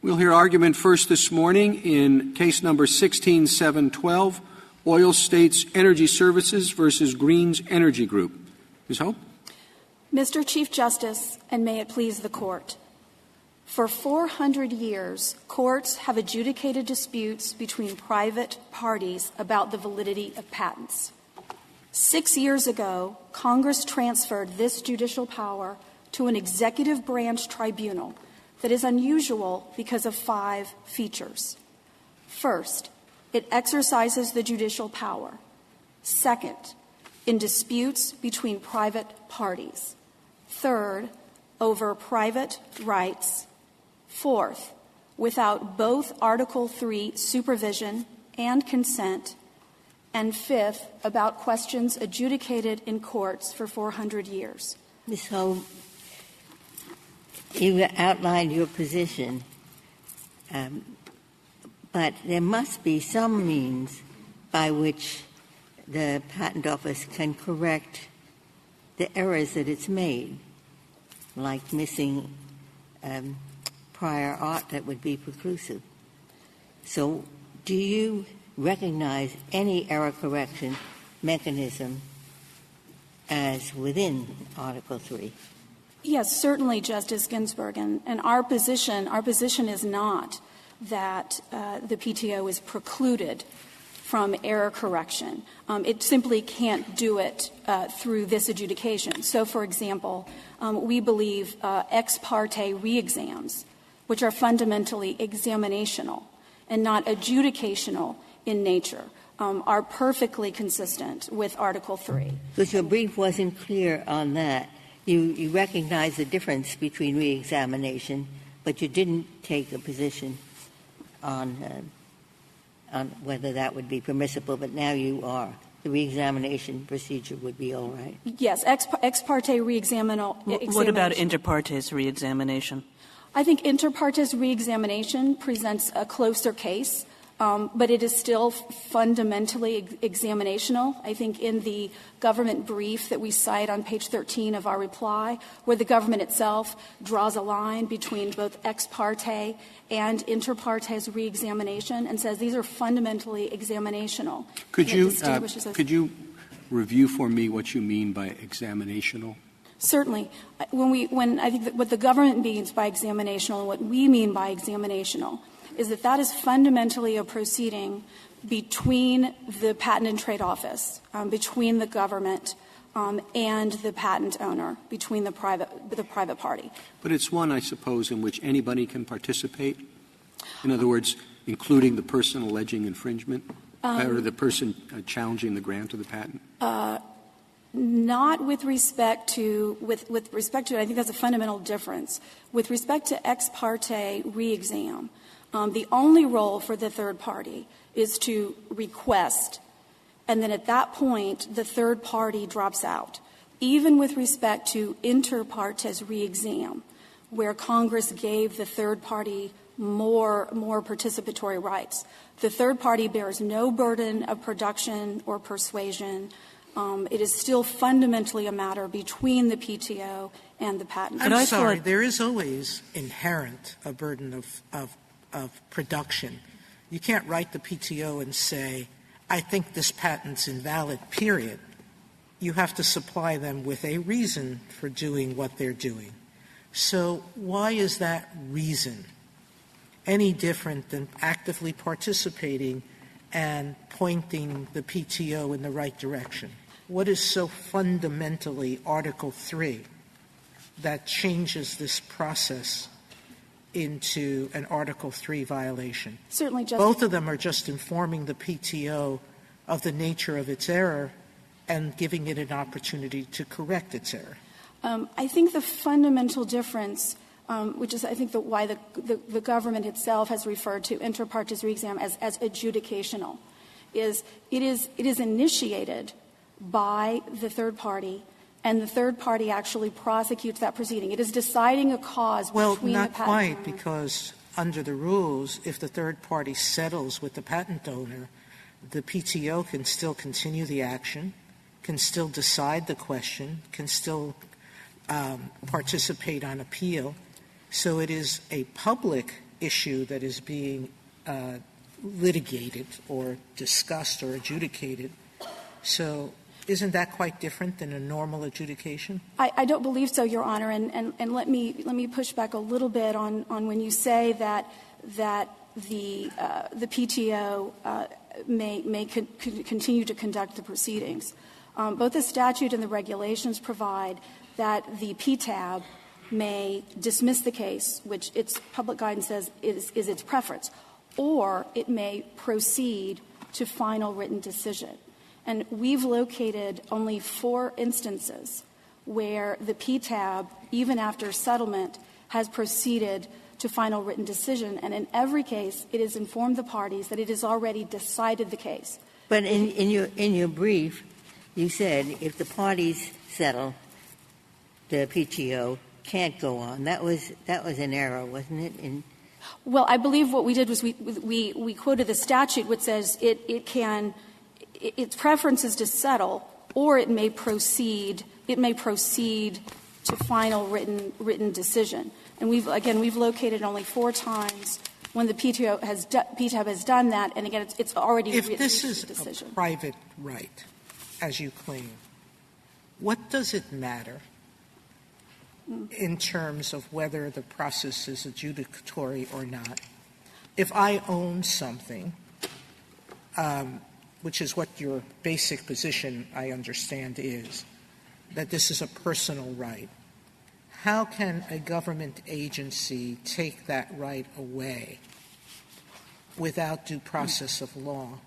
We'll hear argument first this morning in case number 16712, Oil States Energy Services versus Greens Energy Group. Ms. Hope? Mr. Chief Justice, and may it please the Court, for 400 years, courts have adjudicated disputes between private parties about the validity of patents. 6 years ago, Congress transferred this judicial power to an executive branch tribunal that is unusual because of 5 features. First, it exercises the judicial power. Second, in disputes between private parties. Third, over private rights. Fourth, without both Article III supervision and consent. And fifth, about questions adjudicated in courts for 400 years. Ms. Hope, you outlined your position, but there must be some means by which the Patent Office can correct the errors that it's made, like missing prior art that would be preclusive. So do you recognize any error correction mechanism as within Article III? Yes, certainly, Justice Ginsburg. And our position is not that the PTO is precluded from error correction. It simply can't do it through this adjudication. So, for example, we believe ex parte re-exams, which are fundamentally examinational and not adjudicational in nature, are perfectly consistent with Article III. Because your brief wasn't clear on that. You recognize the difference between re-examination, but you didn't take a position on whether that would be permissible, but now you are. The re-examination procedure would be all right. Yes, ex parte re-examination. What about inter partes re-examination? I think inter partes re-examination presents a closer case, but it is still fundamentally examinational. I think in the government brief that we cite on page 13 of our reply, where the government itself draws a line between both ex parte and inter partes re-examination and says these are fundamentally examinational. Could you review for me what you mean by examinational? Certainly. When I think that what the government means by examinational and what we mean by examinational is that is fundamentally a proceeding between the Patent and Trade Office, between the government and the patent owner, between the private party. But it's one, I suppose, in which anybody can participate? In other words, including the person alleging infringement or the person challenging the grant of the patent? Not with respect to with respect to, I think that's a fundamental difference. With respect to ex parte re-exam, the only role for the third party is to request, and then at that point, the third party drops out. Even with respect to inter partes re-exam, where Congress gave the third party more participatory rights, the third party bears no burden of production or persuasion. It is still fundamentally a matter between the PTO and the patent. I'm sorry, there is always inherent a burden of production. You can't write the PTO and say, I think this patent's invalid, period. You have to supply them with a reason for doing what they're doing. So why is that reason any different than actively participating and pointing the PTO in the right direction? What is so fundamentally Article III that changes this process into an Article III violation? Certainly, Justice. Both of them are just informing the PTO of the nature of its error and giving it an opportunity to correct its error. I think the fundamental difference, which is I think why the government itself has referred to inter partes re-exam as adjudicational, is it is initiated by the third party, and the third party actually prosecutes that proceeding. It is deciding a cause between the patent owner. Well, not quite, because under the rules, if the third party settles with the patent owner, the PTO can still continue the action, can still decide the question, can still participate on appeal. So it is a public issue that is being litigated or discussed or adjudicated. So isn't that quite different than a normal adjudication? I don't believe so, Your Honor, and let me push back a little bit on when you say that the PTO may continue to conduct the proceedings. Both the statute and the regulations provide that the PTAB may dismiss the case, which its public guidance says is its preference, or it may proceed to final written decision. And we've located only 4 instances where the PTAB, even after settlement, has proceeded to final written decision. And in every case, it has informed the parties that it has already decided the case. But in your brief, you said if the parties settle, the PTO can't go on. That was an error, wasn't it? Well, I believe what we did was we quoted the statute, which says it can – its preference is to settle, or it may proceed to final written decision. And we've located only 4 times when the PTAB has done that, and again, it's already reached a decision. If this is a private right, as you claim, what does it matter in terms of whether the process is adjudicatory or not? If I own something, which is what your basic position, I understand, is, that this is a personal right, how can a government agency take that right away without due process of law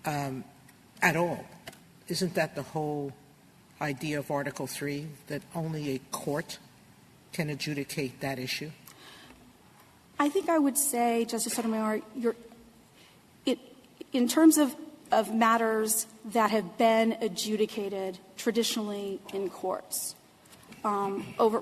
at all? Isn't that the whole idea of Article III, that only a court can adjudicate that issue? I think I would say, Justice Sotomayor, in terms of matters that have been adjudicated traditionally in courts,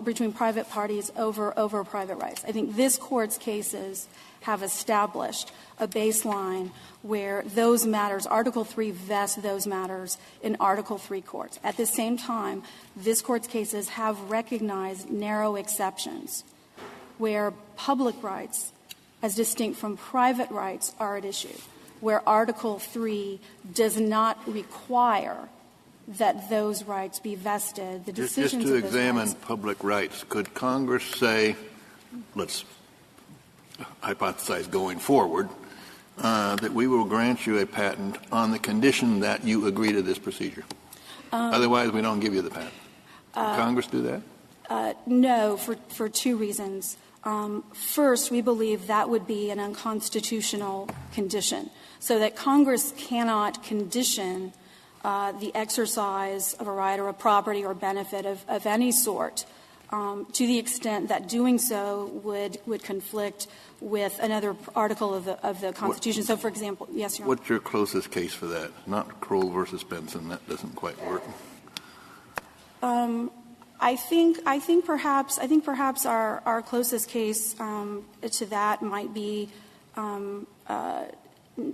between private parties over private rights, I think this Court's cases have established a baseline where those matters, Article III vests those matters in Article III courts. At the same time, this Court's cases have recognized narrow exceptions where public rights, as distinct from private rights, are at issue, where Article III does not require that those rights be vested. The decisions just to of those examine rights. Public rights, could Congress say, let's hypothesize going forward, that we will grant you a patent on the condition that you agree to this procedure? Otherwise, we don't give you the patent. Could Congress do that? No, for 2 reasons. First, we believe that would be an unconstitutional condition, so that Congress cannot condition the exercise of a right or a property or benefit of any sort to the extent that doing so would conflict with another article of the Constitution. So, for example, yes, Your Honor. What's your closest case for that? Not Kroll versus Benson. That doesn't quite work. I think perhaps our closest case to that might be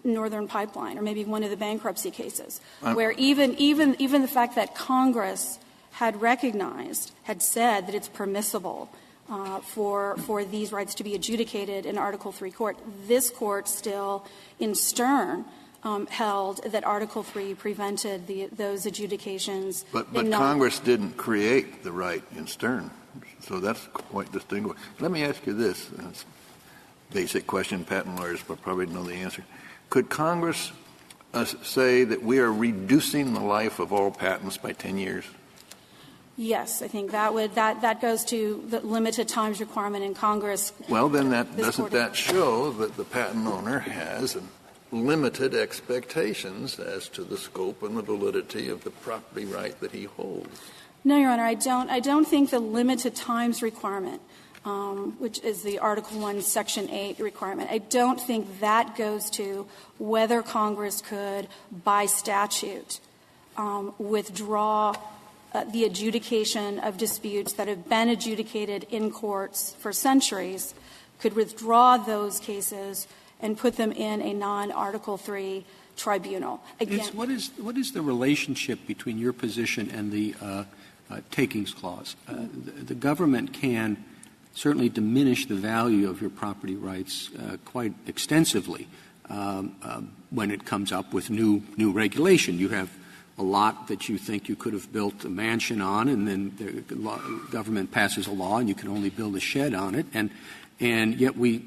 Northern Pipeline, or maybe one of the bankruptcy cases, where even the fact that Congress had recognized, had said that it's permissible for these rights to be adjudicated in Article III court, this Court still, in Stern, held that Article III prevented those adjudications. But Congress didn't create the right in Stern, so that's quite distinguished. Let me ask you this. It's a basic question. Patent lawyers will probably know the answer. Could Congress say that we are reducing the life of all patents by 10 years? Yes, I think that goes to the limited times requirement in Congress. Well, then doesn't that show that the patent owner has limited expectations as to the scope and the validity of the property right that he holds? No, Your Honor, I don't think the limited times requirement, which is the Article I, Section 8 requirement, I don't think that goes to whether Congress could, by statute, withdraw the adjudication of disputes that have been adjudicated in courts for centuries, could withdraw those cases and put them in a non-Article III tribunal. Again, what is the relationship between your position and the takings clause? The government can certainly diminish the value of your property rights quite extensively when it comes up with new regulation. You have a lot that you think you could have built a mansion on, and then the government passes a law and you can only build a shed on it. And yet we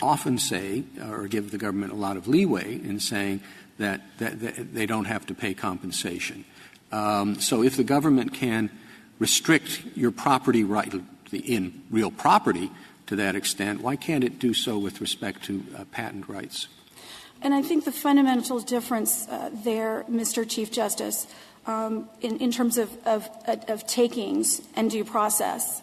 often say, or give the government a lot of leeway in saying that they don't have to pay compensation. So if the government can restrict your property right in real property to that extent, why can't it do so with respect to patent rights? And I think the fundamental difference there, Mr. Chief Justice, in terms of takings and due process,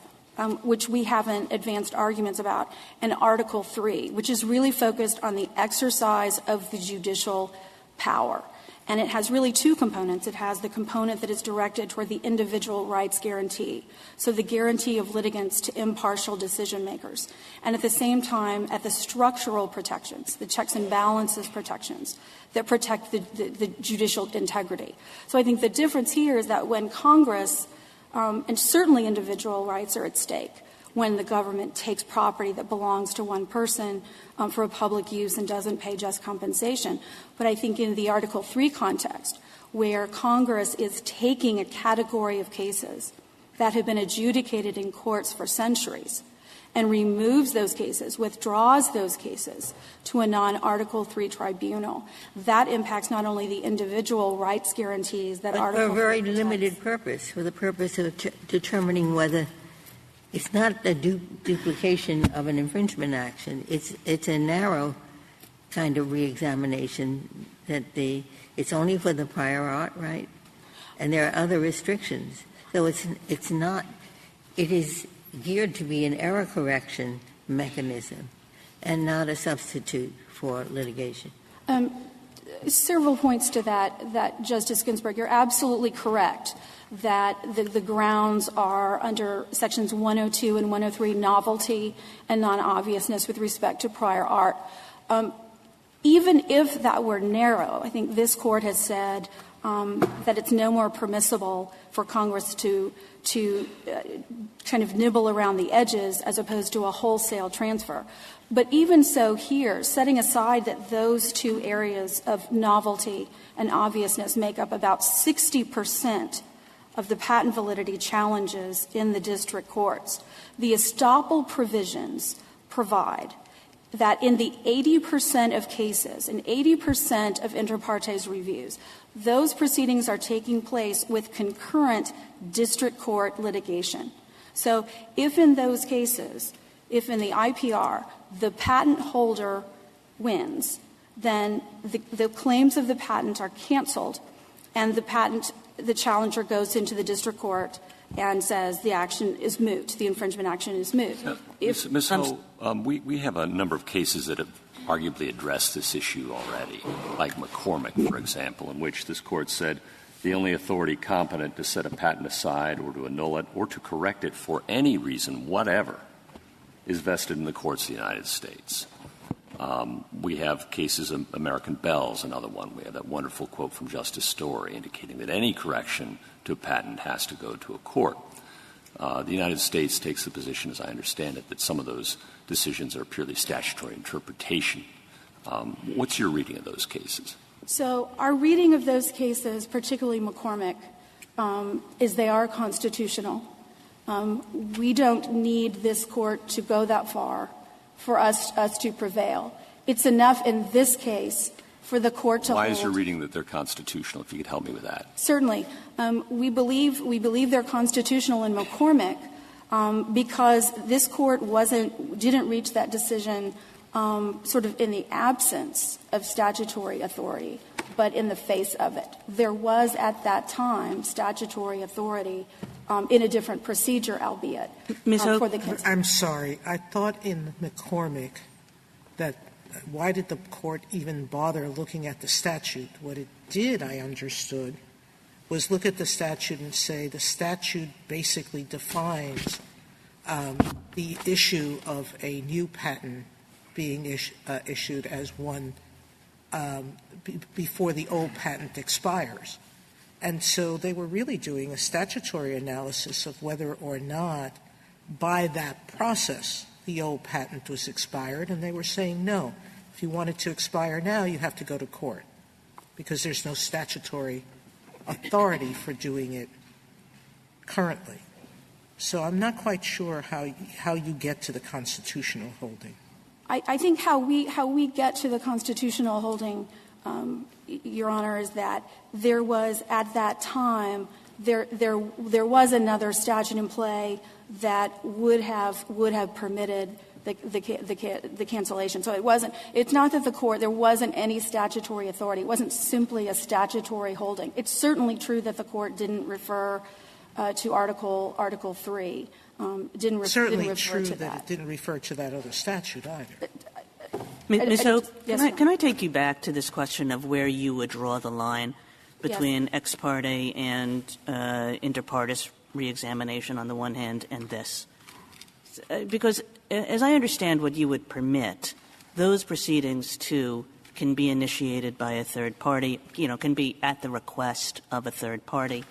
which we haven't advanced arguments about, and Article 3, which is really focused on the exercise of the judicial power. And it has really two components. It has the component that is directed toward the individual rights guarantee, so the guarantee of litigants to impartial decision makers, and at the same time at the structural protections, the checks and balances protections that protect the judicial integrity. So I think the difference here is that when Congress, and certainly individual rights are at stake, when the government takes property that belongs to one person for a public use and doesn't pay just compensation. But I think in the Article 3 context, where Congress is taking a category of cases that have been adjudicated in courts for centuries and removes those cases, withdraws those cases to a non-Article 3 tribunal, that impacts not only the individual rights guarantees that Article 3 for a very protects. limited purpose, for the purpose of determining whether it's not a duplication of an infringement action. It's a narrow kind of reexamination that it's only for the prior art, right? And there are other restrictions. So it's not — it is geared to be an error correction mechanism and not a substitute for litigation. Several points to that, Justice Ginsburg. You're absolutely correct that the grounds are under Sections 102 and 103, novelty and non-obviousness with respect to prior art. Even if that were narrow, I think this Court has said that it's no more permissible for Congress to kind of nibble around the edges as opposed to a wholesale transfer. But even so here, setting aside that those two areas of novelty and obviousness make up about 60% of the patent validity challenges in the district courts, the estoppel provisions provide that in the 80% of cases, in 80% of inter partes reviews, those proceedings are taking place with concurrent district court litigation. So if in those cases, if in the IPR, the patent holder wins, then the claims of the patent are canceled and the challenger goes into the district court and says the action is moot, the infringement action is moot. Ms. Ho, we have a number of cases that have arguably addressed this issue already, like McCormick, for example, in which this Court said the only authority competent to set a patent aside or to annul it or to correct it for any reason whatever is vested in the courts of the United States. We have cases of American Bell's, another one. We have that wonderful quote from Justice Story indicating that any correction to a patent has to go to a court. The United States takes the position, as I understand it, that some of those decisions are purely statutory interpretation. What's your reading of those cases? So our reading of those cases, particularly McCormick, is they are constitutional. We don't need this Court to go that far for us to prevail. It's enough in this case for the Court to Why hold. is your reading that they're constitutional, if you could help me with that? Certainly. We believe they're constitutional in McCormick because this Court didn't reach that decision sort of in the absence of statutory authority, but in the face of it. There was at that time statutory authority in a different procedure, albeit, for the case. I'm sorry. I thought in McCormick that why did the Court even bother looking at the statute? What it did, I understood, was look at the statute and say the statute basically defines the issue of a new patent being issued as one before the old patent expires. And so they were really doing a statutory analysis of whether or not by that process, the old patent was expired, and they were saying, no, if you want it to expire now, you have to go to court because there's no statutory authority for doing it currently. So I'm not quite sure how you get to the constitutional holding. I think how we get to the constitutional holding, Your Honor, is that there was at that time there was another statute in play that would have permitted the cancellation. So it's not that there wasn't any statutory authority. It wasn't simply a statutory holding. It's certainly true that the court didn't refer to Article 3. Didn't refer to that. It didn't refer to that other statute either. Ms. Hope, yes, can I take you back to this question of where you would draw the line between ex parte and inter partes reexamination on the one hand and this? Because as I understand what you would permit, those proceedings, too, can be initiated by a third party, can be at the request of a third party.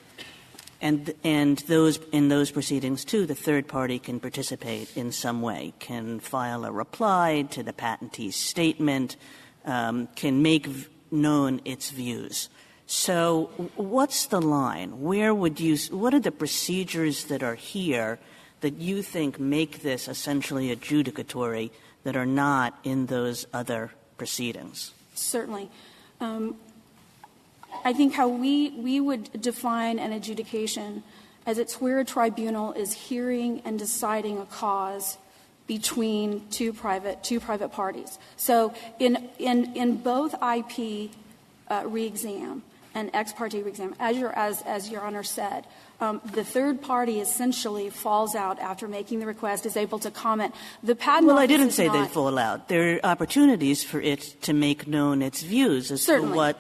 And in those proceedings, too, the third party can participate in some way, can file a reply to the patentee's statement, can make known its views. So what's the line? What are the procedures that are here that you think make this essentially adjudicatory that are not in those other proceedings? Certainly. I think how we would define an adjudication as it's where a tribunal is hearing and deciding a cause between two private parties. So in both IP reexam and ex parte reexam, as Your Honor said, the third party essentially falls out after making the request, is able to comment. The patent Well, office I didn't is say not, they fall out. There are opportunities for it to make known its views as Certainly. to what.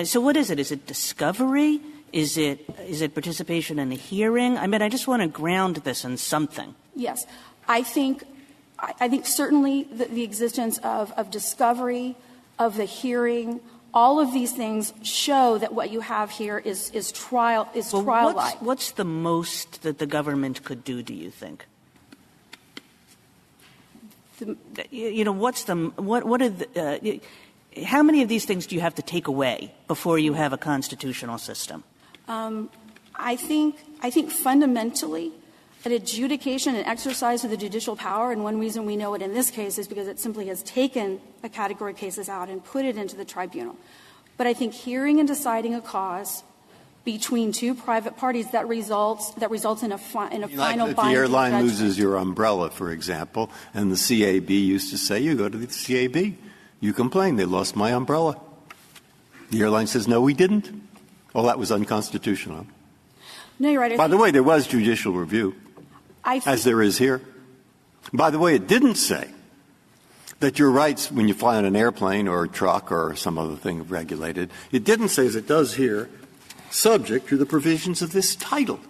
So what is it? Is it discovery? Is it participation in a hearing? I mean, I just want to ground this in something. Yes. I think certainly the existence of discovery, of the hearing, all of these things show that what you have here is trial-like. What's the most that the government could do, do you think? How many of these things do you have to take away before you have a constitutional system? I think fundamentally an adjudication and exercise of the judicial power, and one reason we know it in this case is because it simply has taken a category of cases out and put it into the tribunal. But I think hearing and deciding a cause between two private parties that results in a final binding If the airline judgment. loses your umbrella, for example, and the CAB used to say, you go to the CAB, you complain, they lost my umbrella. The airline says, no, we didn't. Well, that was unconstitutional. No, you're right. By the way, there was judicial review, as there is here. By the way, it didn't say that your rights when you fly on an airplane or a truck or some other thing regulated, it didn't say, as it does here, subject to the provisions of this title.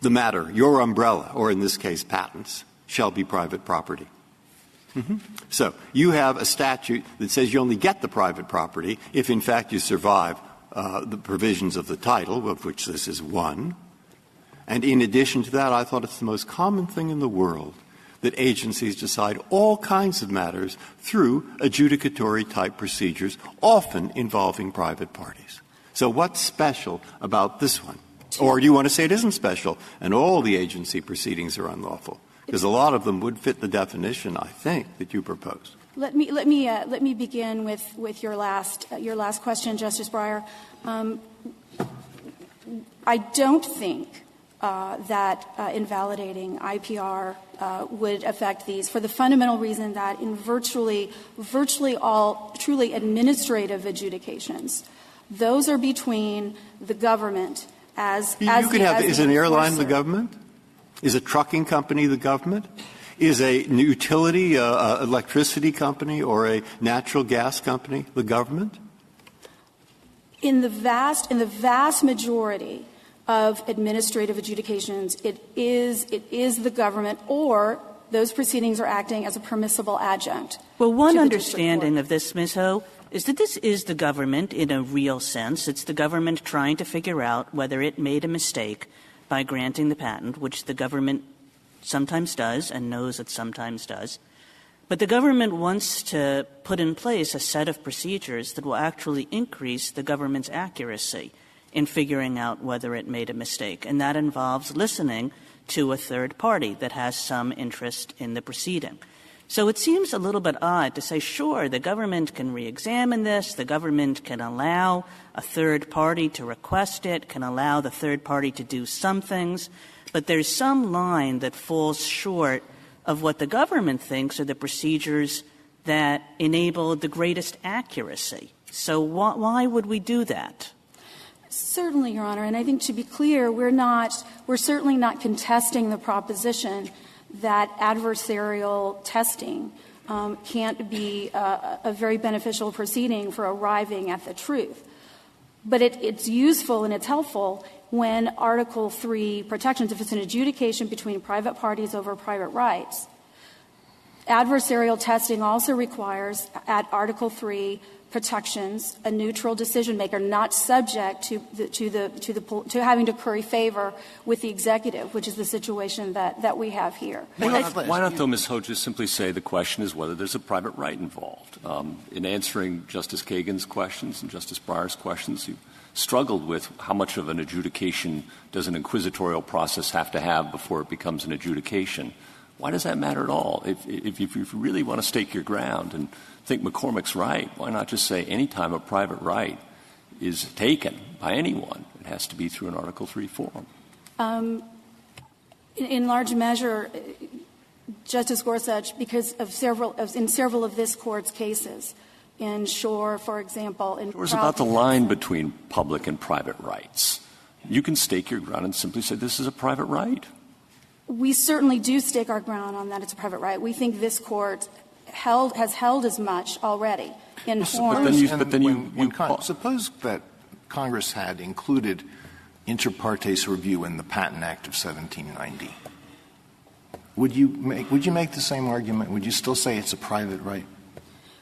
The matter, your umbrella, or in this case patents, shall be private property. Mm-hmm. So you have a statute that says you only get the private property if, in fact, you survive the provisions of the title, of which this is one. And in addition to that, I thought it's the most common thing in the world that agencies decide all kinds of matters through adjudicatory-type procedures, often involving private parties. So what's special about this one? Or do you want to say it isn't special and all the agency proceedings are unlawful? Because a lot of them would fit the definition, I think, that you proposed. Let me begin with your last question, Justice Breyer. I don't think that invalidating IPR would affect these for the fundamental reason that in virtually all truly administrative adjudications, those are between the government as is an airline the government? Is a trucking company the government? Is a utility, electricity company or a natural gas company the government? In the vast majority of administrative adjudications, it is the government, or those proceedings are acting as a permissible adjunct. Well, one understanding of this, Ms. Ho, is that this is the government in a real sense. It's the government trying to figure out whether it made a mistake by granting the patent, which the government sometimes does and knows it sometimes does. But the government wants to put in place a set of procedures that will actually increase the government's accuracy in figuring out whether it made a mistake. And that involves listening to a third party that has some interest in the proceeding. So it seems a little bit odd to say, sure, the government can reexamine this, the government can allow a third party to request it, can allow the third party to do some things, but there's some line that falls short of what the government thinks are the procedures that enable the greatest accuracy. So why would we do that? Certainly, Your Honor. And I think to be clear, we're certainly not contesting the proposition that adversarial testing can't be a very beneficial proceeding for arriving at the truth. But it's useful and it's helpful when Article III protections, if it's an adjudication between private parties over private rights. Adversarial testing also requires, at Article III protections, a neutral decision maker not subject to having to curry favor with the executive, which is the situation that we have here. Why not, though, Ms. Ho, just simply say the question is whether there's a private right involved? In answering Justice Kagan's questions and Justice Breyer's questions, you struggled with how much of an adjudication does an inquisitorial process have to have before it becomes an adjudication. Why does that matter at all? If you really want to stake your ground and think McCormick's right, why not just say any time a private right is taken by anyone, it has to be through an Article III forum? In large measure, Justice Gorsuch, because of several of this Court's cases, in Shore, for example. Shore's about the line between public and private rights. You can stake your ground and simply say this is a private right. We certainly do stake our ground on that it's a private right. We think this Court has held as much already in Horn. Suppose that Congress had included inter partes review in the Patent Act of 1790. Would you make the same argument? Would you still say it's a private right?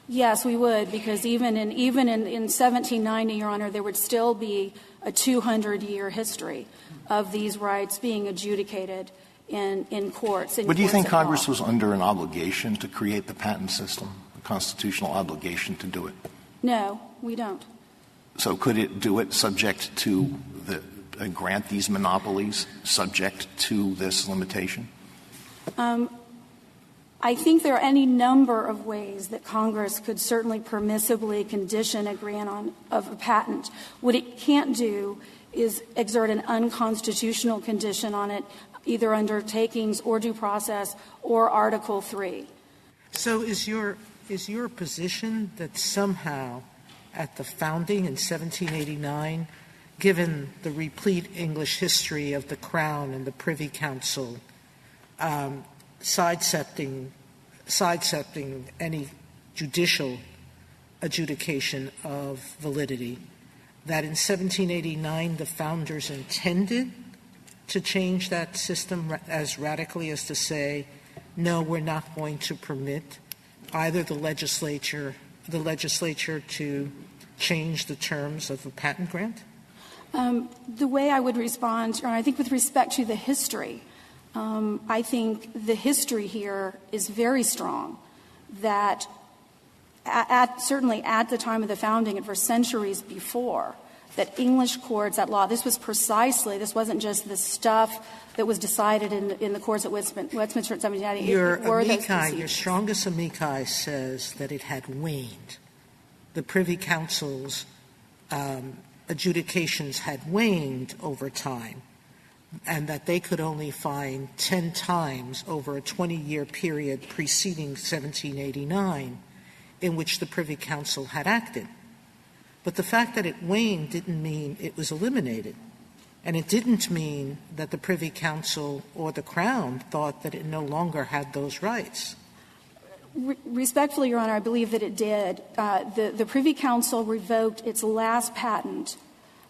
Yes, we would, because even in 1790, Your Honor, there would still be a 200-year history of these rights being adjudicated in courts. But do you think Congress was under an obligation to create the patent system, a constitutional obligation to do it? No, we don't. So could it do it subject to grant these monopolies subject to this limitation? I think there are any number of ways that Congress could certainly permissibly condition a grant of a patent. What it can't do is exert an unconstitutional condition on it, either under takings or due process or Article III. So is your position that somehow at the founding in 1789, given the replete English history of the Crown and the Privy Council, sidestepping any judicial adjudication of validity, that in 1789 the founders intended to change that system as radically as to say, no, we're not going to permit either the legislature to change the terms of a patent grant? The way I would respond, I think with respect to the history, I think the history here is very strong, that certainly at the time of the founding and for centuries before, that English courts at law, this wasn't just the stuff that was decided in the courts at Westminster in 1790. Your strongest amici says that it had waned. The Privy Council's adjudications had waned over time, and that they could only find 10 times over a 20-year period preceding 1789 in which the Privy Council had acted. But the fact that it waned didn't mean it was eliminated. And it didn't mean that the Privy Council or the Crown thought that it no longer had those rights. Respectfully, Your Honor, I believe that it did. The Privy Council revoked its last patent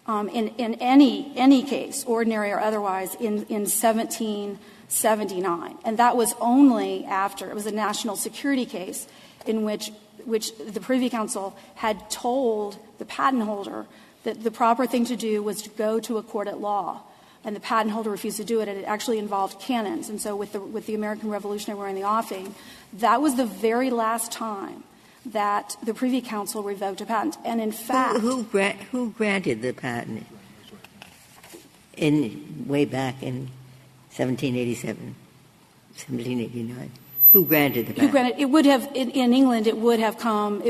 in any case, ordinary or otherwise, in 1779. And that was only after, it was a national security case in which the Privy Council had told the patent holder that the proper thing to do was to go to a court at law. and the patent holder refused to do it, and it actually involved cannons. And so with the American Revolutionary War in the offing, that was the very last time that the Privy Council revoked a patent. And in fact, who granted the patent way back in 1787, 1789? Who granted the patent? Who granted? It would have in England. It would have come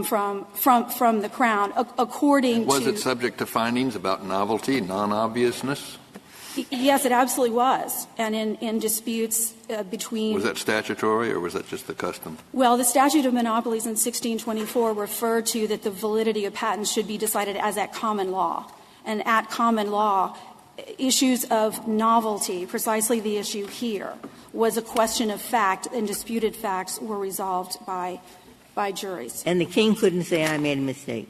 from the Crown, according to. Was it subject to findings about novelty, non-obviousness? Yes, it absolutely was. And in disputes between. Was that statutory or was that just the custom? Well, the statute of monopolies in 1624 referred to that the validity of patents should be decided as at common law. And at common law, issues of novelty, precisely the issue here, was a question of fact, and disputed facts were resolved by juries. And the king couldn't say, I made a mistake?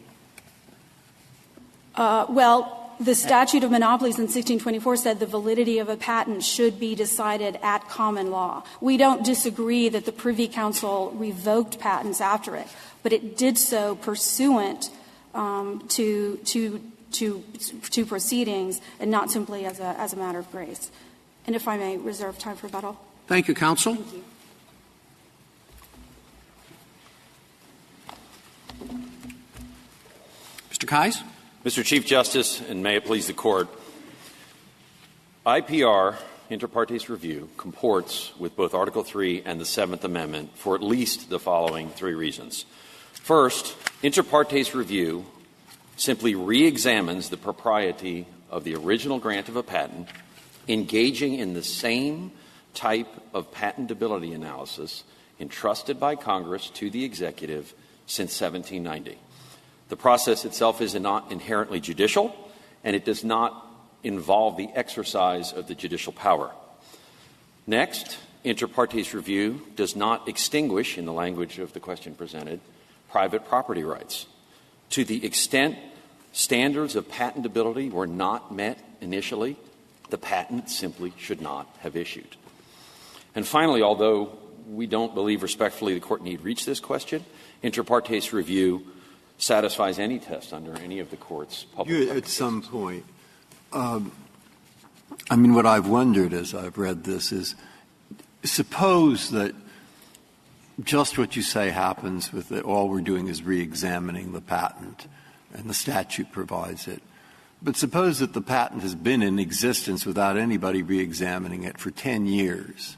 Well, the statute of monopolies in 1624 said the validity of a patent should be decided at common law. We don't disagree that the Privy Council revoked patents after it, but it did so pursuant to proceedings and not simply as a matter of grace. And if I may reserve time for rebuttal. Thank you, counsel. Thank you. Mr. Keyes? Mr. Chief Justice, and may it please the Court, IPR, inter partes review, comports with both Article III and the Seventh Amendment for at least the following three reasons. First, inter partes review simply re-examines the propriety of the original grant of a patent, engaging in the same type of patentability analysis entrusted by Congress to the executive since 1790. The process itself is not inherently judicial, and it does not involve the exercise of the judicial power. Next, inter partes review does not extinguish, in the language of the question presented, private property rights. To the extent standards of patentability were not met initially, the patent simply should not have issued. And finally, although we don't believe respectfully the Court need reach this question, inter partes review satisfies any test under any of the Court's public practices. At some point, what I've wondered as I've read this is, suppose that just what you say happens with it, all we're doing is re-examining the patent, and the statute provides it. But suppose that the patent has been in existence without anybody re-examining it for 10 years,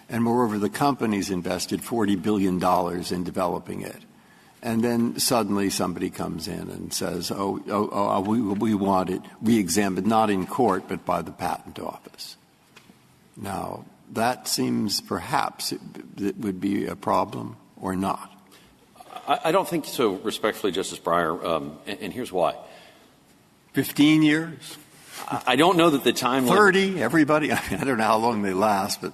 and moreover, the company's invested $40 billion in developing it. And then suddenly somebody comes in and says, we want it re-examined, not in court, but by the patent office. Now, that seems perhaps it would be a problem or not. I don't think so, respectfully, Justice Breyer, and here's why. 15 years? I don't know that the time 30, everybody? I don't know how long they last, but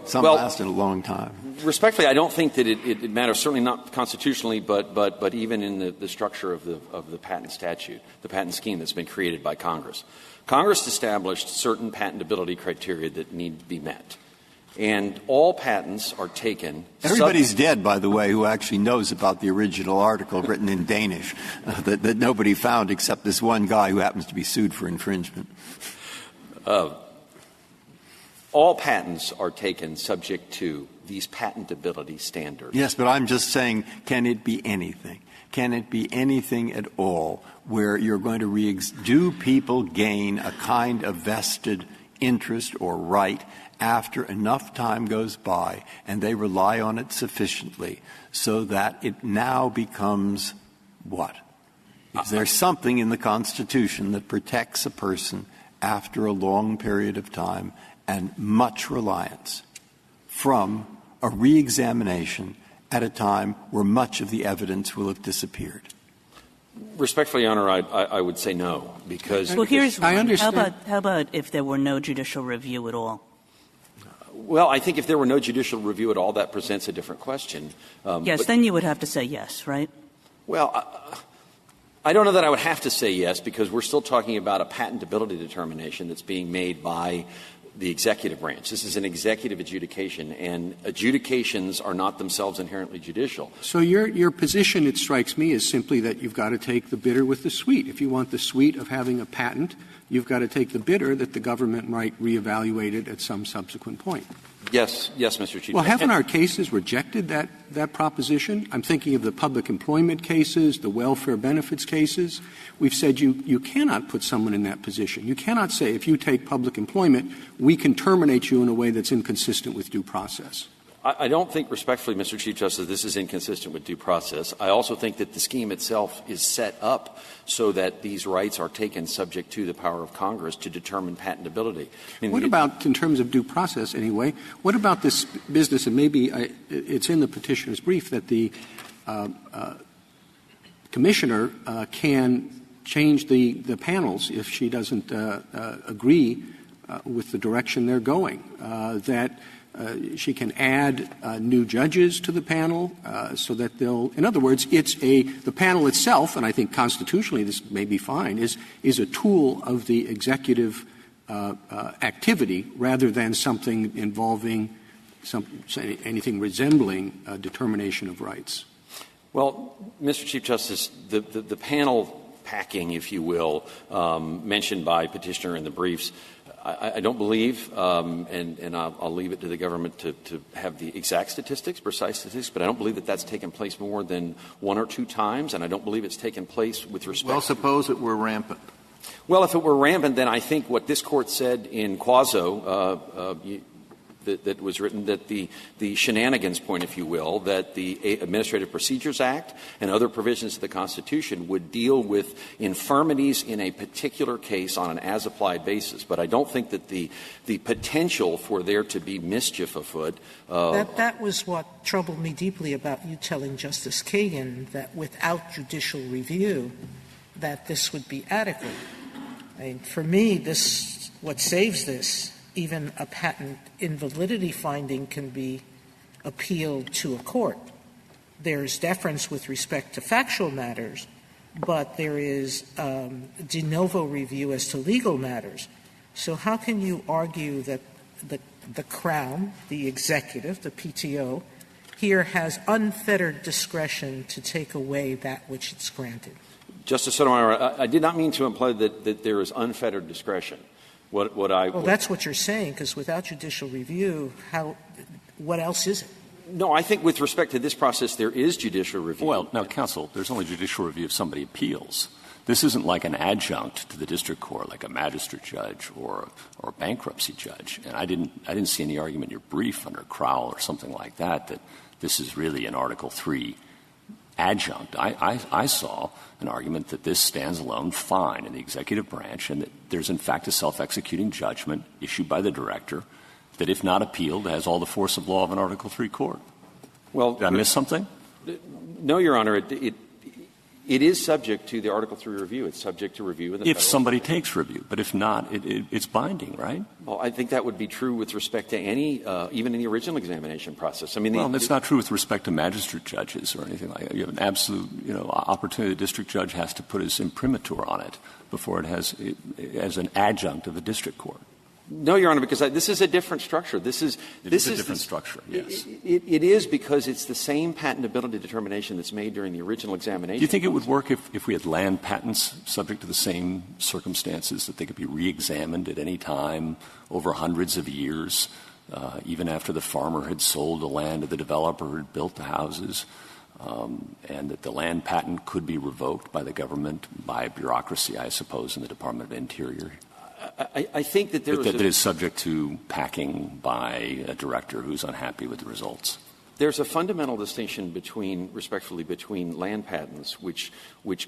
some last in a long time. Respectfully, I don't think that it matters, certainly not constitutionally, but even in the structure of the patent statute, the patent scheme that's been created by Congress. Congress established certain patentability criteria that need to be met. And all patents are taken. Everybody's dead, by the way, who actually knows about the original article written in Danish that nobody found except this one guy who happens to be sued for infringement. All patents are taken subject to these patentability standards. Yes, but I'm just saying, can it be anything? Can it be anything at all where you're going to do people gain a kind of vested interest or right after enough time goes by and they rely on it sufficiently so that it now becomes what? Is there something in the Constitution that protects a person after a long period of time and much reliance from a re-examination at a time where much of the evidence will have disappeared? Respectfully, Your Honor, I would say no, because here's I understand. How about if there were no judicial review at all? Well, I think if there were no judicial review at all, that presents a different question. Yes, then you would have to say yes, right? Well, I don't know that I would have to say yes, because we're still talking about a patentability determination that's being made by the executive branch. This is an executive adjudication, and adjudications are not themselves inherently judicial. So your position, it strikes me, is simply that you've got to take the bidder with the sweet. If you want the sweet of having a patent, you've got to take the bidder that the government might reevaluate it at some subsequent point. Yes, Mr. Chief. Well, haven't our cases rejected that proposition? I'm thinking of the public employment cases, the welfare benefits cases. We've said you cannot put someone in that position. You cannot say, if you take public employment, we can terminate you in a way that's inconsistent with due process. I don't think, respectfully, Mr. Chief Justice, this is inconsistent with due process. I also think that the scheme itself is set up so that these rights are taken subject to the power of Congress to determine patentability. What about, in terms of due process anyway, what about this business, and maybe it's in the petitioner's brief, that the commissioner can change the panels if she doesn't agree with the direction they're going, that she can add new judges to the panel so that they'll — in other words, the panel itself, and I think constitutionally this may be fine, is a tool of the executive activity rather than something involving anything resembling determination of rights. Well, Mr. Chief Justice, the panel packing, if you will, mentioned by petitioner in the briefs, I don't believe, and I'll leave it to the government to have the exact statistics, precise statistics, but I don't believe that that's taken place more than one or two times, and I don't believe it's taken place with respect Well, suppose it were rampant. Well, if it were rampant, then I think what this Court said in Quazzo that was written, that the shenanigans point, if you will, that the Administrative Procedures Act and other provisions of the Constitution would deal with infirmities in a particular case on an as-applied basis. But I don't think that the potential for there to be mischief afoot That was what troubled me deeply about you telling Justice Kagan that without judicial review that this would be adequate. I mean, for me, what saves this, even a patent invalidity finding can be appealed to a court. There's deference with respect to factual matters, but there is de novo review as to legal matters. So how can you argue that the Crown, the executive, the PTO, here has unfettered discretion to take away that which it's granted? Justice Sotomayor, I did not mean to imply that there is unfettered discretion. Well, that's what you're saying, because without judicial review, what else is it? No, I think with respect to this process, there is judicial review. Well, now, counsel, there's only judicial review if somebody appeals. This isn't like an adjunct to the district court, like a magistrate judge or a bankruptcy judge. And I didn't see any argument in your brief under Crowell or something like that this is really an Article III adjunct. I saw an argument that this stands alone fine in the executive branch, and that there's in fact a self-executing judgment issued by the director that, if not appealed, has all the force of law of an Article III court. Well, did I miss something? No, Your Honor. It is subject to the Article III review. It's subject to review in the if somebody takes review. But if not, it's binding, right? Well, I think that would be true with respect to any, even in the original examination process. I mean, it's not true with respect to magistrate judges or anything like that. You have an absolute, opportunity. The district judge has to put his imprimatur on it before it has as an adjunct of the district court. No, Your Honor, because this is a different structure. This is a different structure, yes. It is, because it's the same patentability determination that's made during the original examination. Do you think it would work if we had land patents subject to the same circumstances, that they could be reexamined at any time over hundreds of years, even after the farmer had sold the land to the developer who had built the houses, and that the land patent could be revoked by the government, by bureaucracy, I suppose, in the Department of Interior? I think that there is subject to packing by a director who's unhappy with the results. There's a fundamental distinction respectfully, between land patents, which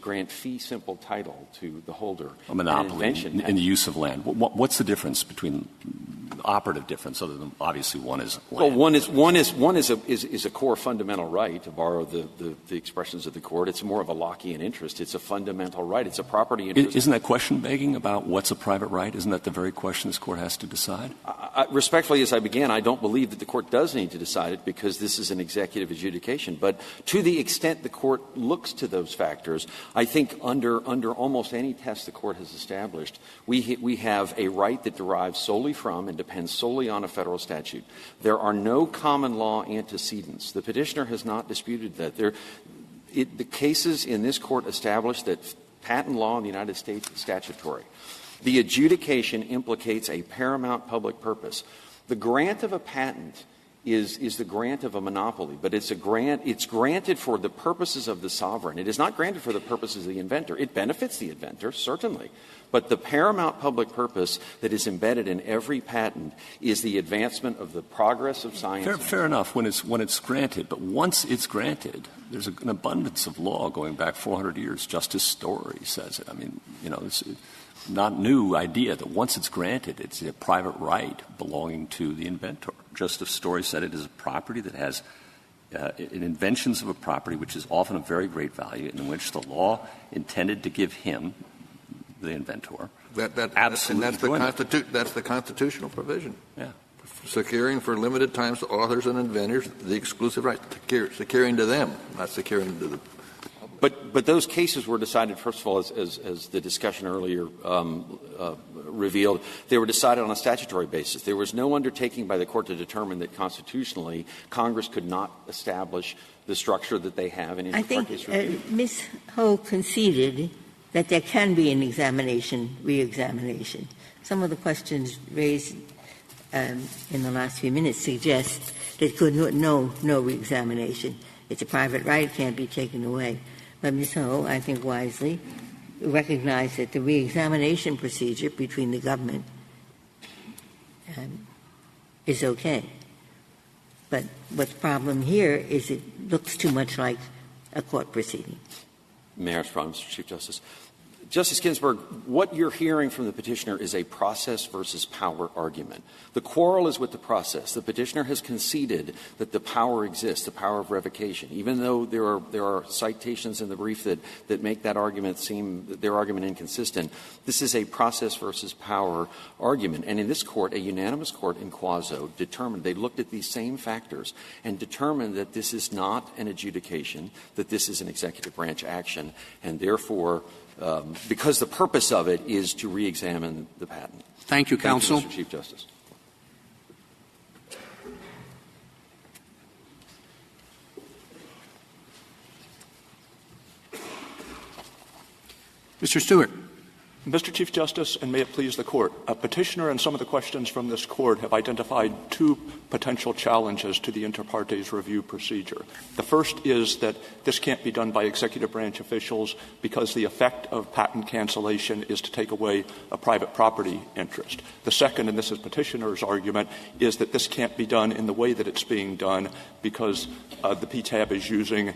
grant fee simple title to the holder. A monopoly in the use of land. What's the difference between operative difference, other than obviously one is land? Well, one is a core fundamental right, to borrow the expressions of the court. It's more of a Lockean interest. It's a fundamental right. It's a property interest. Isn't that question begging about what's a private right? Isn't that the very question this court has to decide? Respectfully, as I began, I don't believe that the court does need to decide it, because this this is an executive adjudication. But to the extent the Court looks to those factors, I think under almost any test the Court has established, we have a right that derives solely from and depends solely on a Federal statute. There are no common law antecedents. The petitioner has not disputed that. The cases in this Court establish that patent law in the United States is statutory. The adjudication implicates a paramount public purpose. The grant of a patent is the grant of a monopoly, but it's granted for the purposes of the sovereign. It is not granted for the purposes of the inventor. It benefits the inventor, certainly. But the paramount public purpose that is embedded in every patent is the advancement of the progress of science. Fair enough when it's granted, but once it's granted, there's an abundance of law going back 400 years. Justice Story says it. I mean, it's not new idea that once it's granted, it's a private right belonging to the inventor. Justice Story said it is a property that has inventions of a property which is often of very great value, in which the law intended to give him, the inventor, absolute enjoyment. That's the constitutional provision. Yeah. Securing for limited times to authors and inventors the exclusive right, securing to them, not securing to the. But those cases were decided, first of all, as the discussion earlier revealed, they were decided on a statutory basis. There was no undertaking by the Court to determine that constitutionally Congress could not establish the structure that they have in inter partes review. I think Ms. Ho conceded that there can be an re-examination. Some of the questions raised in the last few minutes suggest that could no re-examination. It's a private right, can't be taken away. But Ms. Ho, I think wisely, recognized that the re-examination procedure between the government is okay. But what's the problem here is it looks too much like a court proceeding. May I respond, Mr. Chief Justice? Justice Ginsburg, what you're hearing from the petitioner is a process versus power argument. The quarrel is with the process. The petitioner has conceded that the power exists, the power of revocation, even though there are citations in the brief that make that argument their argument inconsistent. This is a process versus power argument. And in this Court, a unanimous Court in Quazzo determined, they looked at these same factors and determined that this is not an adjudication, that this is an executive branch action, and therefore, because the purpose of it is to re-examine the patent. Thank you, counsel. Thank you, Mr. Chief Justice. Mr. Stewart. Mr. Chief Justice, and may it please the Court, a petitioner and some of the questions from this Court have identified two potential challenges to the inter partes review procedure. The first is that this can't be done by executive branch officials because the effect of patent cancellation is to take away a private property interest. The second, and this is petitioner's argument, is that this can't be done in the way that it's being done because the PTAB is using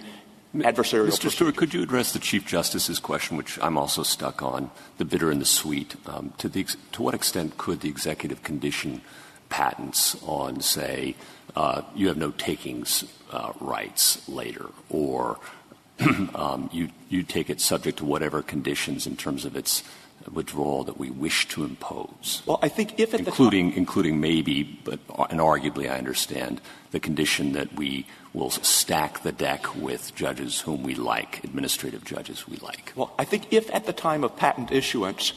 adversarial Mr. Stewart, could you address the Chief Justice's question, which I'm also stuck on, the bitter and the sweet? To what extent could the executive condition patents on, say, you have no takings rights later, or you take it subject to whatever conditions in terms of its withdrawal that we wish to impose? Well, I think if at the including maybe, but and arguably I understand, the condition that we will stack the deck with judges whom we like, administrative judges we like. Well, I think if at the time of patent issuance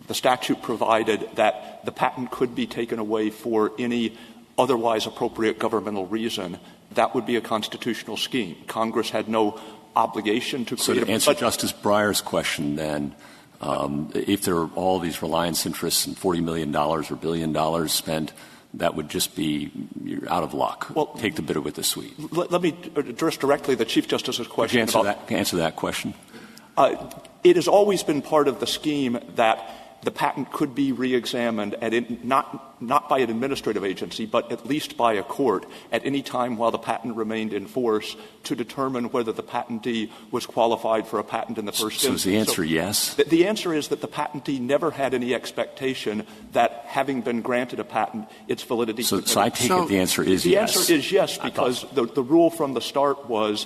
the statute provided that the patent could be taken away for any otherwise appropriate governmental reason, that would be a constitutional scheme. Congress had no obligation to create So to answer Justice Breyer's question then, if there are all these reliance interests and $40 million or $1 billion spent, that would just be you're out of luck. Well, take the bitter with the sweet. Let me address directly the Chief Justice's question. Could you answer that question? It has always been part of the scheme that the patent could be reexamined not by an administrative agency, but at least by a court at any time while the patent remained in force to determine whether the patentee was qualified for a patent in the first instance. So is the answer yes? The answer is that the patentee never had any expectation that having been granted a patent, its validity So I take it the answer is yes. The answer is yes, because the rule from the start was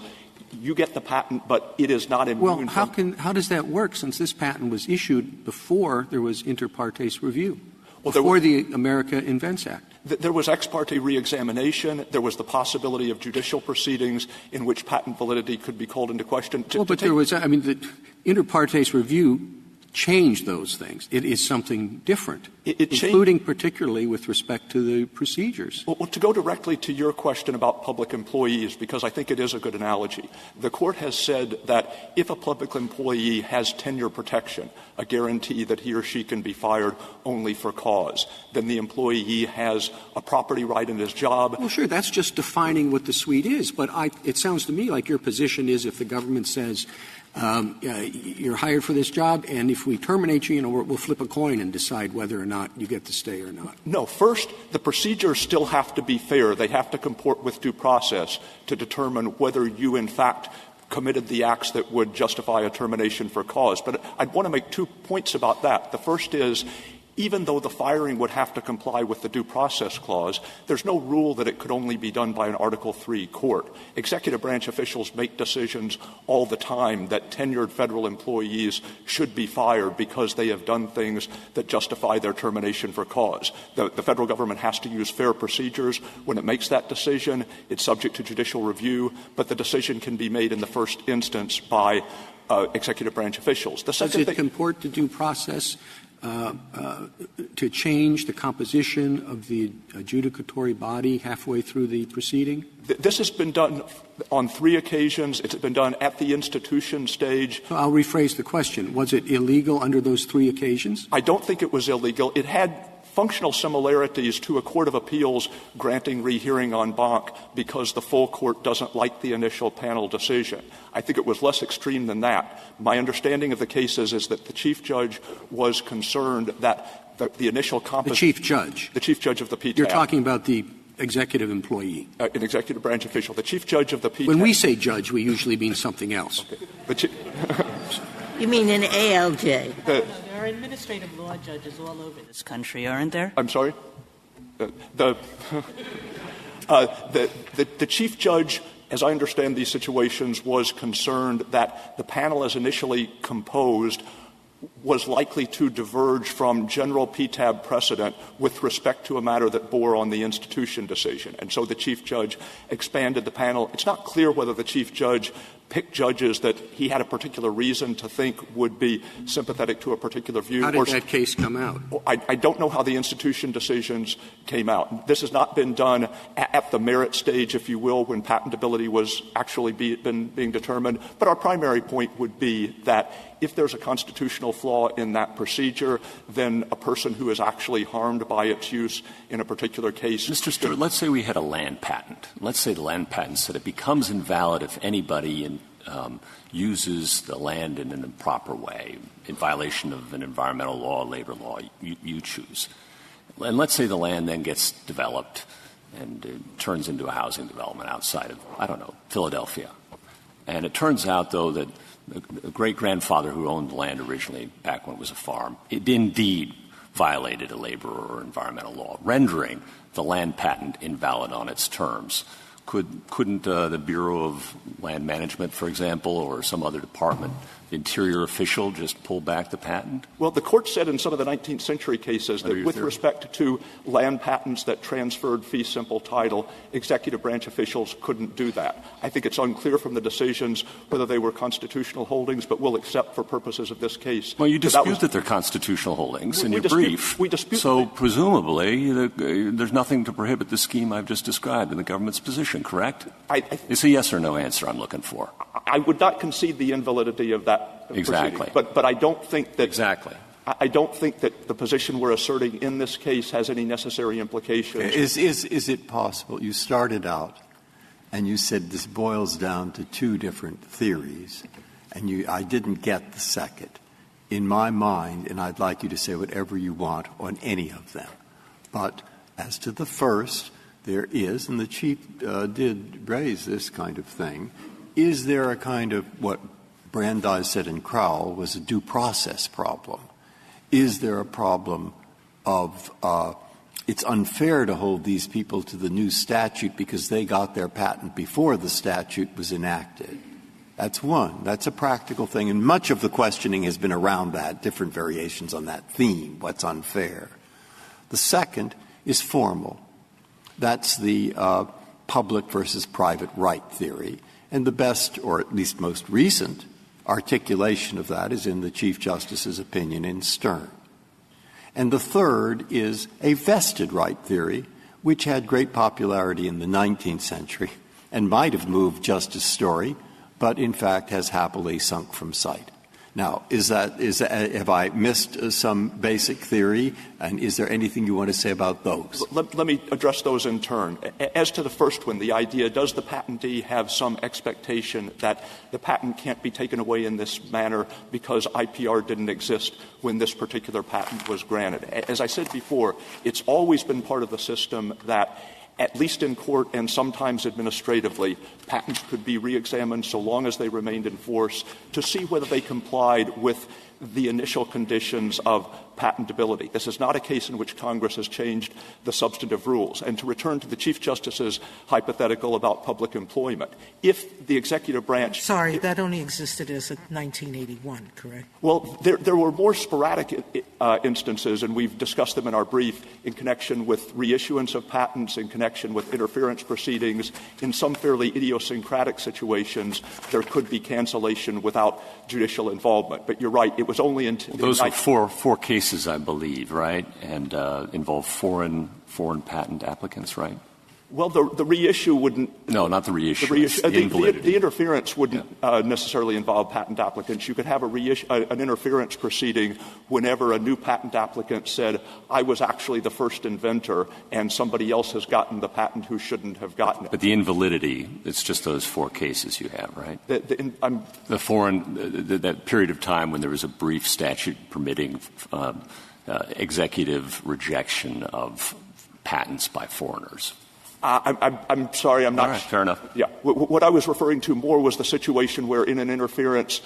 you get the patent, but it is not immune. Well, how does that work, since this patent was issued before there was inter partes review? before the America Invents Act. There was ex parte reexamination. There was the possibility of judicial proceedings in which patent validity could be called into question. There was, the inter partes review changed those things. It is something different, including particularly with respect to the procedures. Well, to go directly to your question about public employees, because I think it is a good analogy, the Court has said that if a public employee has tenure protection, a guarantee that he or she can be fired only for cause, then the employee has a property right in his job. Well, sure, that's just defining what the suite is. But it sounds to me like your position is if the government says, you're hired for this job, and if we terminate you, we'll flip a coin and decide whether or not you get to stay or not. No. First, the procedures still have to be fair. They have to comport with due process to determine whether you, in fact, committed the acts that would justify a termination for cause. But I'd want to make 2 points about that. The first is, even though the firing would have to comply with the due process clause, there's no rule that it could only be done by an Article III court. Executive branch officials make decisions all the time that tenured federal employees should be fired because they have done things that justify their termination for cause. The federal government has to use fair procedures. When it makes that decision, it's subject to judicial review, but the decision can be made in the first instance by executive branch officials. The second Does it comport to due process to change the composition of the adjudicatory body halfway through the proceeding? This has been done on 3 occasions. It's been done at the institution stage. I'll rephrase the question. Was it illegal under those 3 occasions? I don't think it was illegal. It had functional similarities to a court of appeals granting rehearing en banc because the full court doesn't like the initial panel decision. I think it was less extreme than that. My understanding of the cases is that the chief judge was concerned that the initial composition. The chief judge? The chief judge of the PTAB. You're talking about the executive employee? An executive branch official. The chief judge of the PTAB. When we say judge, we usually mean something else. Okay. You mean an ALJ? There are administrative law judges all over this country, aren't there? I'm sorry? The chief judge, as I understand these situations, was concerned that the panel as initially composed was likely to diverge from general PTAB precedent with respect to a matter that bore on the institution decision. And so the chief judge expanded the panel. It's not clear whether the chief judge picked judges that he had a particular reason to think would be sympathetic to a particular view. How did that case come out? I don't know how the institution decisions came out. This has not been done at the merit stage, if you will, when patentability was actually being determined. But our primary point would be that if there's a constitutional flaw in that procedure, then a person who is actually harmed by its use in a particular case. Mr. Stewart, let's say we had a land patent. Let's say the land patent said it becomes invalid if anybody uses the land in an improper way, in violation of an environmental law, labor law, you choose. And let's say the land then gets developed and it turns into a housing development outside of, I don't know, Philadelphia. And it turns out, though, that a great-grandfather who owned the land originally back when it was a farm, it indeed violated a labor or environmental law, rendering the land patent invalid on its terms. Couldn't the Bureau of Land Management, for example, or some other department, the interior official, just pull back the patent? Well, the Court said in some of the 19th century cases that with respect to land patents that transferred fee simple title, executive branch officials couldn't do that. I think it's unclear from the decisions whether they were constitutional holdings, but we'll accept for purposes of this case. Well, you dispute that they're constitutional holdings in your brief. We dispute. So presumably there's nothing to prohibit the scheme I've just described in the government's position, correct? It's a yes or no answer I'm looking for. I would not concede the invalidity of that. Exactly. But I don't think that. Exactly. I don't think that the position we're asserting in this case has any necessary implications. Is it possible? You started out and you said this boils down to 2 different theories, and I didn't get the second. In my mind, and I'd like you to say whatever you want on any of them, but as to the first, there is, and the Chief did raise this kind of thing, is there a kind of what Brandeis said in Crowell was a due process problem? Is there a problem of it's unfair to hold these people to the new statute because they got their patent before the statute was enacted? That's one. That's a practical thing, and much of the questioning has been around that, different variations on that theme, what's unfair. The second is formal. That's the public versus private right theory. And the best, or at least most recent, articulation of that is in the Chief Justice's opinion in Stern. And the third is a vested right theory, which had great popularity in the 19th century and might have moved Justice Story, but in fact has happily sunk from sight. Now, have I missed some basic theory, and is there anything you want to say about those? Let me address those in turn. As to the first one, the idea, does the patentee have some expectation that the patent can't be taken away in this manner because IPR didn't exist when this particular patent was granted? As I said before, it's always been part of the system that, at least in court and sometimes administratively, patents could be reexamined so long as they remained in force to see whether they complied with the initial conditions of patentability. This is not a case in which Congress has changed the substantive rules. And to return to the Chief Justice's hypothetical about public employment, if the executive branch — Sorry, that only existed as of 1981, correct? Well, there were more sporadic instances, and we've discussed them in our brief, in connection with reissuance of patents, in connection with interference proceedings. In some fairly idiosyncratic situations, there could be cancellation without judicial involvement. But you're right, it was only in those are four cases, I believe, right? And involve foreign patent applicants, right? Well, the reissue wouldn't. No, not the reissue. The interference wouldn't necessarily involve patent applicants. You could have an interference proceeding whenever a new patent applicant said, I was actually the first inventor and somebody else has gotten the patent who shouldn't have gotten it. But the invalidity, it's just those four cases you have, right? That period of time when there was a brief statute permitting executive rejection of patents by foreigners. I'm sorry, I'm not. All right, fair enough. Yeah. What I was referring to more was the situation where in an interference,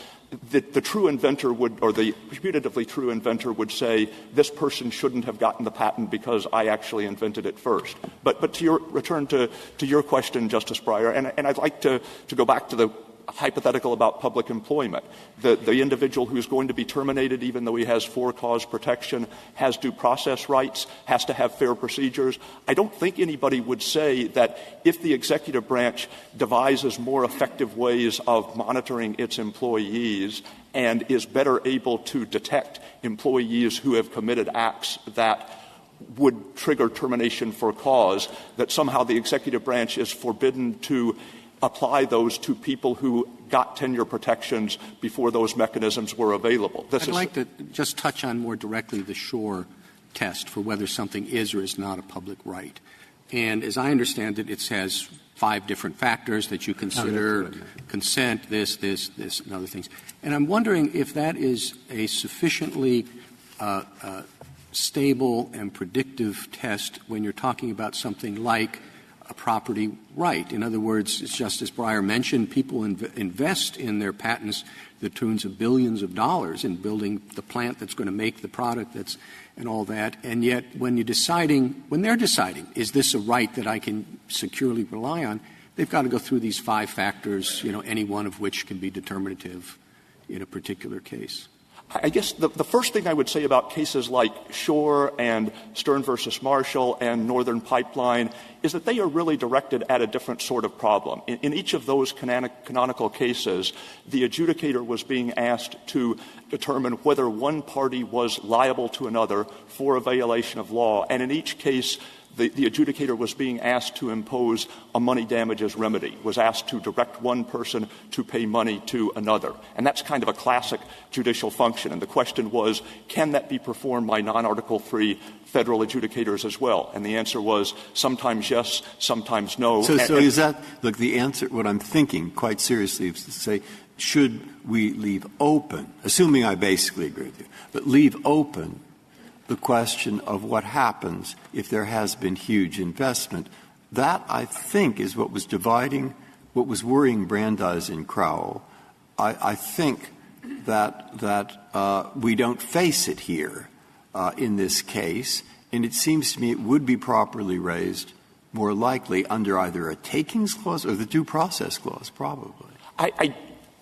the true inventor would, or the reputatively true inventor would say, this person shouldn't have gotten the patent because I actually invented it first. But to return to your question, Justice Breyer, and I'd like to go back to the hypothetical about public employment. The individual who's going to be terminated, even though he has for-cause protection, has due process rights, has to have fair procedures. I don't think anybody would say that if the executive branch devises more effective ways of monitoring its employees and is better able to detect employees who have committed acts that would trigger termination for cause, that somehow the executive branch is forbidden to apply those to people who got tenure protections before those mechanisms were available. I'd like to just touch on more directly the Shore test for whether something is or is not a public right. And as I understand it, it has 5 different factors that you consider: consent, this, and other things. And I'm wondering if that is a sufficiently stable and predictive test when you're talking about something like a property right. In other words, as Justice Breyer mentioned, people invest in their patents the tunes of billions of dollars in building the plant that's going to make the product and all that. And yet when they're deciding, is this a right that I can securely rely on, they've got to go through these 5 factors, any one of which can be determinative in a particular case. I guess the first thing I would say about cases like Shore and Stern versus Marshall and Northern Pipeline is that they are really directed at a different sort of problem. In each of those canonical cases, the adjudicator was being asked to determine whether one party was liable to another for a violation of law. And in each case, the adjudicator was being asked to impose a money damages remedy, was asked to direct one person to pay money to another. And that's kind of a classic judicial function. And the question was, can that be performed by non-Article III federal adjudicators as well? And the answer was sometimes yes, sometimes no. So is that, look, the answer, what I'm thinking quite seriously is to say, should we leave open, assuming I basically agree with you, but leave open the question of what happens if there has been huge investment. That, I think, is what was worrying Brandeis and Crowell. I think that we don't face it here in this case, and it seems to me it would be properly raised more likely under either a takings clause or the due process clause, probably.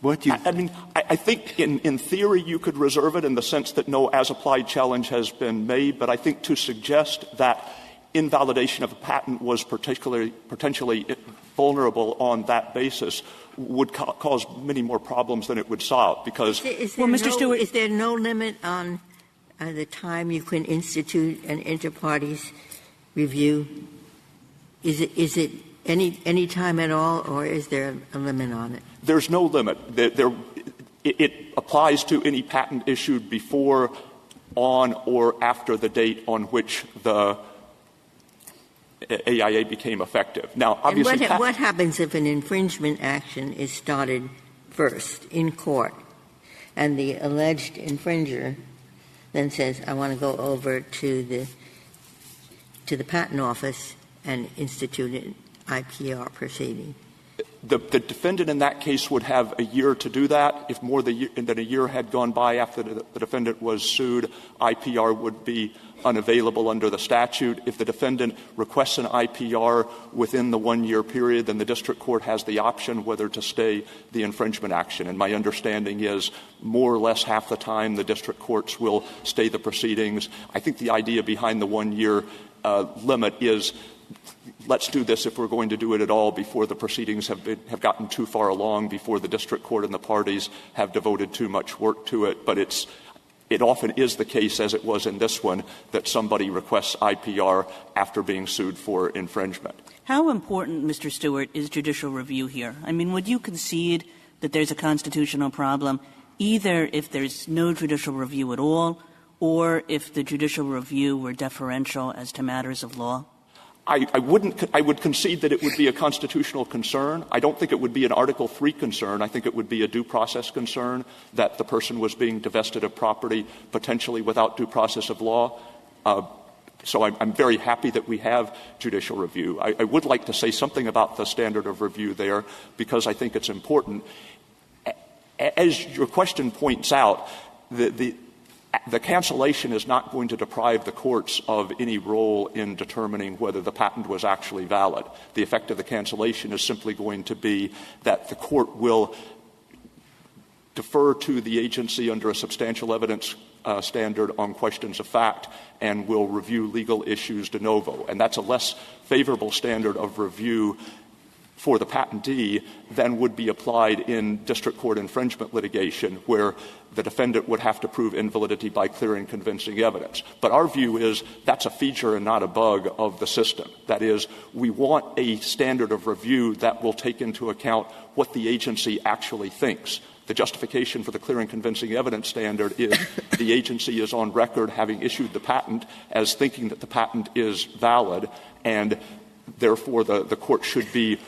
I think in theory you could reserve it in the sense that no as-applied challenge has been made, but I think to suggest that invalidation of a patent was potentially vulnerable on that basis would cause many more problems than it would solve, because Mr. Stewart, is there no limit on the time you can institute an inter partes review? Is it any time at all, or is there a limit on it? There's no limit. It applies to any patent issued before, on, or after the date on which the AIA became effective. Now, obviously, and what happens if an infringement action is started first in court, and the alleged infringer then says, "I want to go over to the patent office and institute an IPR proceeding"? The defendant in that case would have a year to do that. If more than a year had gone by after the defendant was sued, IPR would be unavailable under the statute. If the defendant requests an IPR within the 1-year period, then the district court has the option whether to stay the infringement action. And my understanding is more or less half the time the district courts will stay the proceedings. I think the idea behind the 1-year limit is, let's do this if we're going to do it at all before the proceedings have gotten too far along, before the district court and the parties have devoted too much work to it. But it often is the case, as it was in this one, that somebody requests IPR after being sued for infringement. How important, Mr. Stewart, is judicial review here? I mean, would you concede that there's a constitutional problem either if there's no judicial review at all, or if the judicial review were deferential as to matters of law? I would concede that it would be a constitutional concern. I don't think it would be an Article III concern. I think it would be a due process concern that the person was being divested of property potentially without due process of law. So I'm very happy that we have judicial review. I would like to say something about the standard of review there, because I think it's important. As your question points out, the cancellation is not going to deprive the courts of any role in determining whether the patent was actually valid. The effect of the cancellation is simply going to be that the court will defer to the agency under a substantial evidence standard on questions of fact and will review legal issues de novo. And that's a less favorable standard of review for the patentee than would be applied in district court infringement litigation, where the defendant would have to prove invalidity by clear and convincing evidence. But our view is that's a feature and not a bug of the system. That is, we want a standard of review that will take into account what the agency actually thinks. The justification for the clear and convincing evidence standard is the agency is on record having issued the patent as thinking that the patent is valid, and therefore the court should be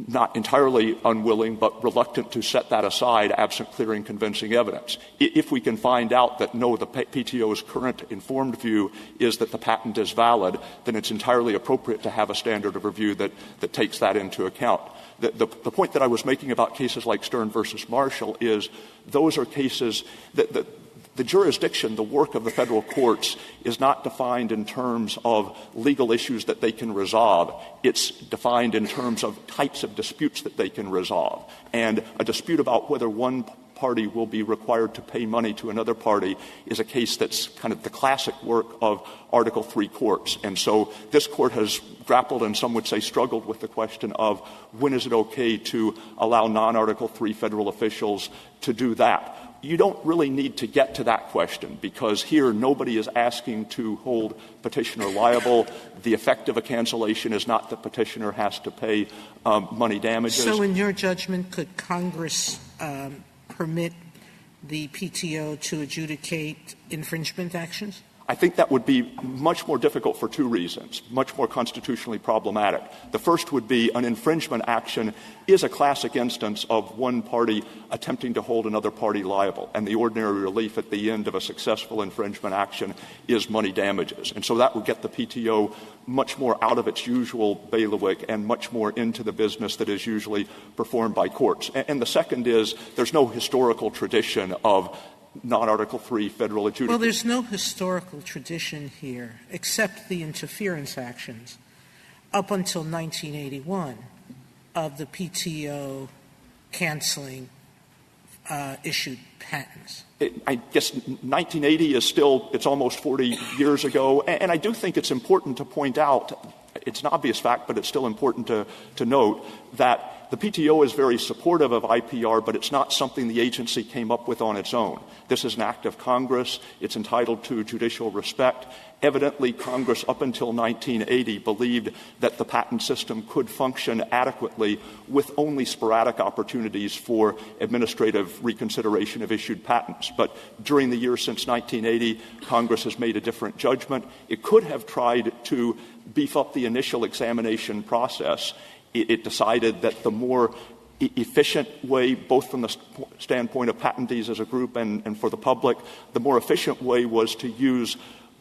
not entirely unwilling, but reluctant to set that aside absent clear and convincing evidence. If we can find out that, no, the PTO's current informed view is that the patent is valid, then it's entirely appropriate to have a standard of review that takes that into account. The point that I was making about cases like Stern versus Marshall is those are cases that the jurisdiction, the work of the federal courts, is not defined in terms of legal issues that they can resolve. It's defined in terms of types of disputes that they can resolve. And a dispute about whether one party will be required to pay money to another party is a case that's kind of the classic work of Article III courts. And so this court has grappled, and some would say struggled, with the question of when is it okay to allow non-Article III federal officials to do that. You don't really need to get to that question, because here nobody is asking to hold petitioner liable. The effect of a cancellation is not that petitioner has to pay money damages. So in your judgment, could Congress permit the PTO to adjudicate infringement actions? I think that would be much more difficult for two reasons, much more constitutionally problematic. The first would be an infringement action is a classic instance of one party attempting to hold another party liable, and the ordinary relief at the end of a successful infringement action is money damages. And so that would get the PTO much more out of its usual bailiwick and much more into the business that is usually performed by courts. And the second is there's no historical tradition of non-Article III federal adjudication. Well, there's no historical tradition here except the interference actions up until 1981 of the PTO canceling issued patents? I guess 1980 is still, it's almost 40 years ago, and I do think it's important to point out, it's an obvious fact, but it's still important to note that the PTO is very supportive of IPR, but it's not something the agency came up with on its own. This is an act of Congress. It's entitled to judicial respect. Evidently, Congress up until 1980 believed that the patent system could function adequately with only sporadic opportunities for administrative reconsideration of issued patents. But during the years since 1980, Congress has made a different judgment. It could have tried to beef up the initial examination process. It decided that the more efficient way, both from the standpoint of patentees as a group and for the public, the more efficient way was to use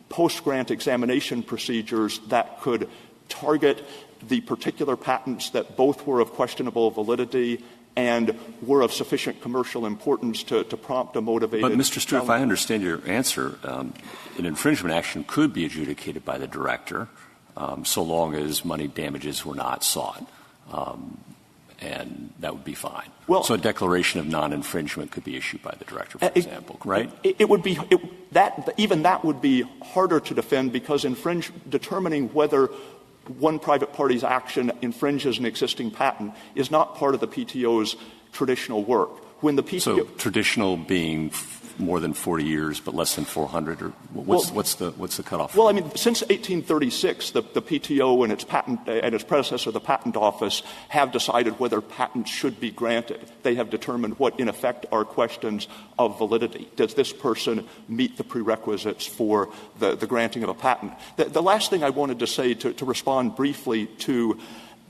post-grant examination procedures that could target the particular patents that both were of questionable validity and were of sufficient commercial importance to prompt a motivated. But, Mr. Stewart, if I understand your answer, an infringement action could be adjudicated by the director so long as money damages were not sought. And that would be fine. Well, so a declaration of non-infringement could be issued by the director, for example, right? It would be even that would be harder to defend because determining whether one private party's action infringes an existing patent is not part of the PTO's traditional work. When the PTO so traditional being more than 40 years but less than 400, or what's the cutoff? Well, I mean, since 1836, the PTO and its patent and its predecessor, the Patent Office, have decided whether patents should be granted. They have determined what, in effect, are questions of validity. Does this person meet the prerequisites for the granting of a patent? The last thing I wanted to say to respond briefly to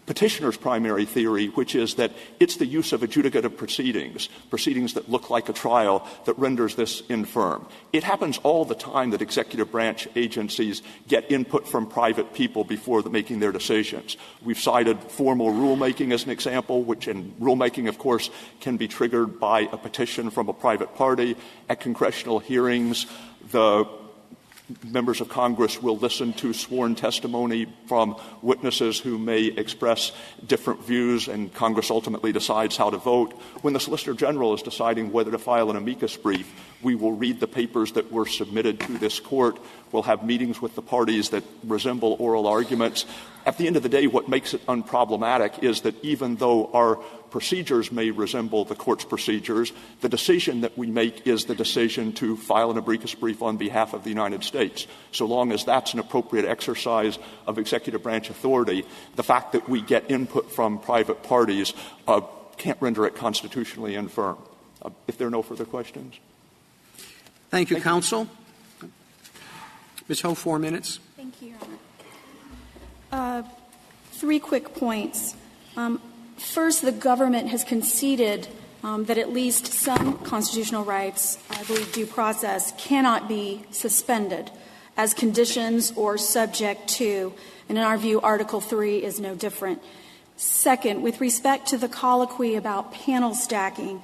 Petitioner's primary theory, which is that it's the use of adjudicative proceedings that look like a trial, that renders this infirm. It happens all the time that executive branch agencies get input from private people before making their decisions. We've cited formal rulemaking as an example, and rulemaking, of course, can be triggered by a petition from a private party. At congressional hearings, the members of Congress will listen to sworn testimony from witnesses who may express different views, and Congress ultimately decides how to vote. When the Solicitor General is deciding whether to file an amicus brief, we will read the papers that were submitted to this Court. We'll have meetings with the parties that resemble oral arguments. At the end of the day, what makes it unproblematic is that even though our procedures may resemble the Court's procedures, the decision that we make is the decision to file an amicus brief on behalf of the United States. So long as that's an appropriate exercise of executive branch authority, the fact that we get input from private parties can't render it constitutionally infirm. If there are no further questions. Thank you, counsel. Ms. Ho, 4 minutes. Thank you, Your Honor. 3 quick points. First, the government has conceded that at least some constitutional rights, I believe due process, cannot be suspended as conditions or subject to, and in our view, Article 3 is no different. Second, with respect to the colloquy about panel stacking,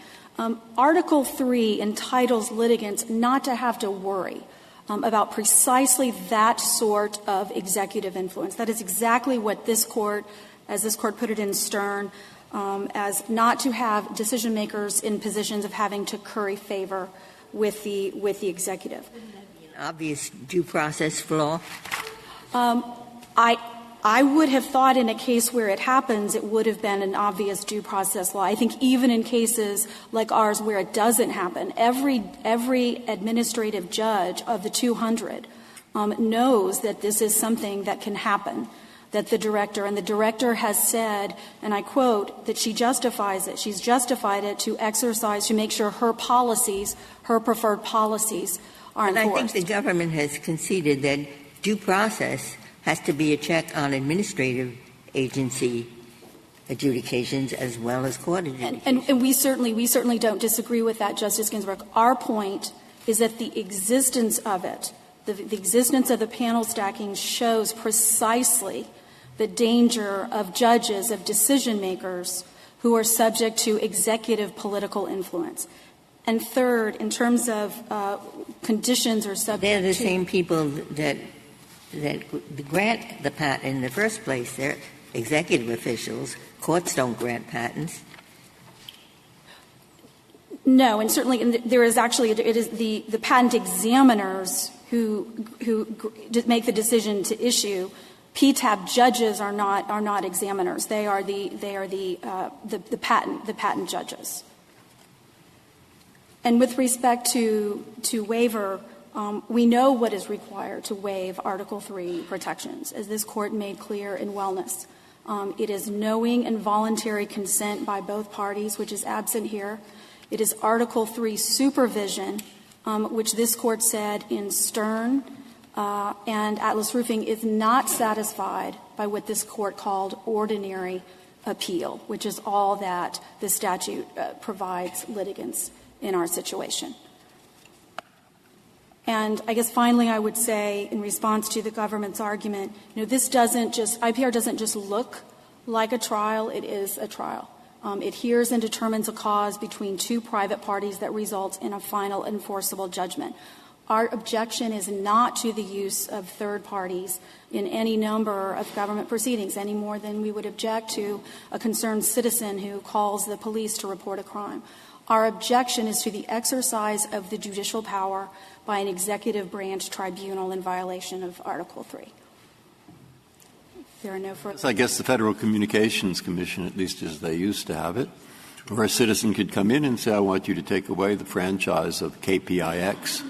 Article 3 entitles litigants not to have to worry about precisely that sort of executive influence. That is exactly what this Court, as this Court put it in Stern, as not to have decision makers in positions of having to curry favor with the executive. Wouldn't that be an obvious due process flaw? I would have thought in a case where it happens, it would have been an obvious due process law. I think even in cases like ours where it doesn't happen, every administrative judge of the 200 knows that this is something that can happen, that the director has said, and I quote, that she justifies it. She's justified it to exercise, to make sure her policies, her preferred policies are enforced. And I think the government has conceded that due process has to be a check on administrative agency adjudications as well as court adjudications. And we certainly don't disagree with that, Justice Ginsburg. Our point is that the existence of it, the existence of the panel stacking shows precisely the danger of judges, of decision makers who are subject to executive political influence. And third, in terms of conditions or subject to — They're the same people that grant the patent in the first place. They're executive officials. Courts don't grant patents. No, and certainly there is actually it is the patent examiners who make the decision to issue. PTAB judges are not examiners. They are the patent judges. And with respect to waiver, we know what is required to waive Article III protections, as this Court made clear in Wellness. It is knowing and voluntary consent by both parties, which is absent here. It is Article III supervision, which this Court said in Stern and Atlas Roofing is not satisfied by what this Court called ordinary appeal, which is all that the statute provides litigants in our situation. And I guess finally I would say, in response to the government's argument, this doesn't just – IPR doesn't just look like a trial, it is a trial. It hears and determines a cause between two private parties that results in a final enforceable judgment. Our objection is not to the use of third parties in any number of government proceedings, any more than we would object to a concerned citizen who calls the police to report a crime. Our objection is to the exercise of the judicial power by an executive branch tribunal in violation of Article III. There are no further. I guess the Federal Communications Commission, at least as they used to have it, where a citizen could come in and say, I want you to take away the franchise of KPIX.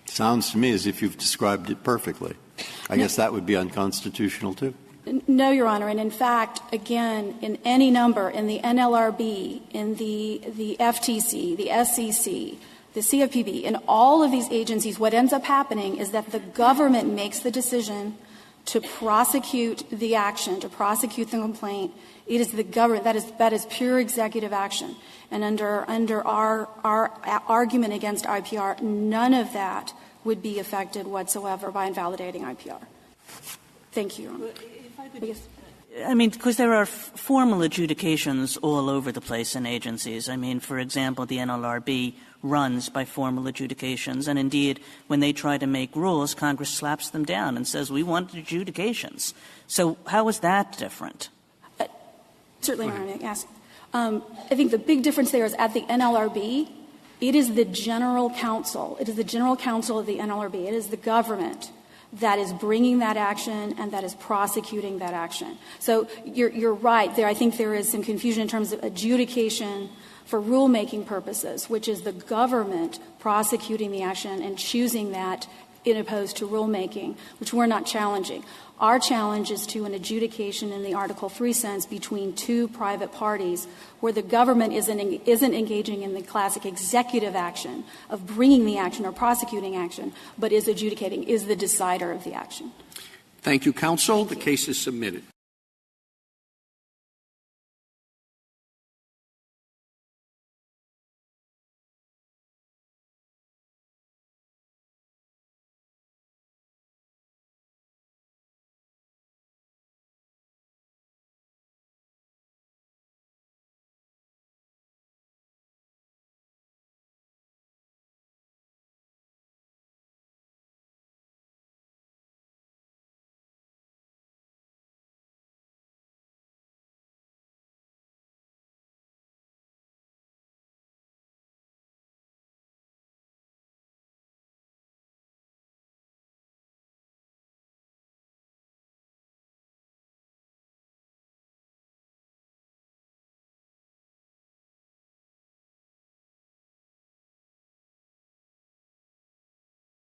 Sounds to me as if you've described it perfectly. I guess that would be unconstitutional, too. No, Your Honor. And in fact, again, in any number, in the NLRB, in the FTC, the SEC, the CFPB, in all of these agencies, what ends up happening is that the government makes the decision to prosecute the action, to prosecute the complaint. It is the government. That is pure executive action. And under our argument against IPR, none of that would be affected whatsoever by invalidating IPR. Thank you, Your Honor. I mean, because there are formal adjudications all over the place in agencies. I mean, for example, the NLRB runs by formal adjudications, and indeed, when they try to make rules, Congress slaps them down and says, we want adjudications. So how is that different? Certainly, Your Honor. I think the big difference there is at the NLRB, it is the general counsel. It is the general counsel of the NLRB. It is the government that is bringing that action and that is prosecuting that action. So you're right. I think there is some confusion in terms of adjudication for rulemaking purposes, which is the government prosecuting the action and choosing that in opposed to rulemaking, which we're not challenging. Our challenge is to an adjudication in the Article III sense between two private parties where the government isn't engaging in the classic executive action of bringing the action or prosecuting action, but is adjudicating, is the decider of the action. Thank you, counsel. The case is submitted.